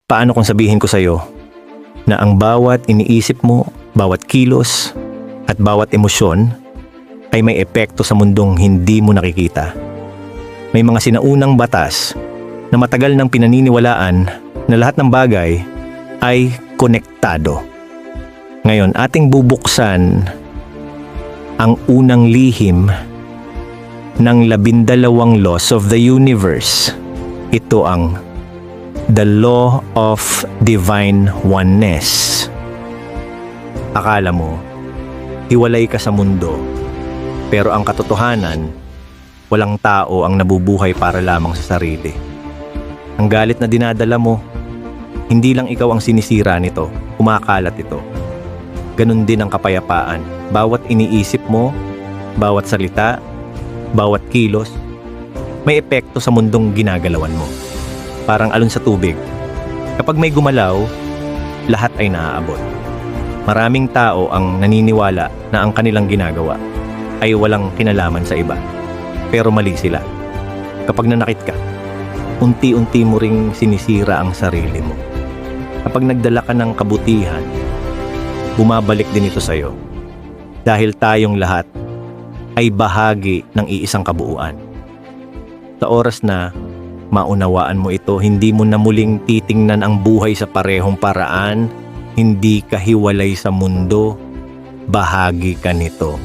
Paano kung sabihin ko sa'yo na ang bawat iniisip mo, bawat kilos, at bawat emosyon ay may epekto sa mundong hindi mo nakikita? May mga sinaunang batas na matagal nang pinaniniwalaan na lahat ng bagay ay konektado. Ngayon, ating bubuksan ang unang lihim ng 12 laws of the universe. Ito ang The Law of Divine Oneness. Akala mo, hiwalay ka sa mundo, pero ang katotohanan, walang tao ang nabubuhay para lamang sa sarili. Ang galit na dinadala mo, hindi lang ikaw ang sinisira nito, kumakalat ito. Ganon din ang kapayapaan. Bawat iniisip mo, bawat salita, bawat kilos, may epekto sa mundong ginagalawan mo. Parang alon sa tubig. Kapag may gumalaw, lahat ay naaabot. Maraming tao ang naniniwala na ang kanilang ginagawa ay walang kinalaman sa iba. Pero mali sila. Kapag nanakit ka, unti-unti mo ring sinisira ang sarili mo. Kapag nagdala ka ng kabutihan, bumabalik din ito sa'yo. Dahil tayong lahat ay bahagi ng iisang kabuuan. Sa oras na maunawaan mo ito, hindi mo na muling titingnan ang buhay sa parehong paraan, hindi ka hiwalay sa mundo, bahagi ka nito.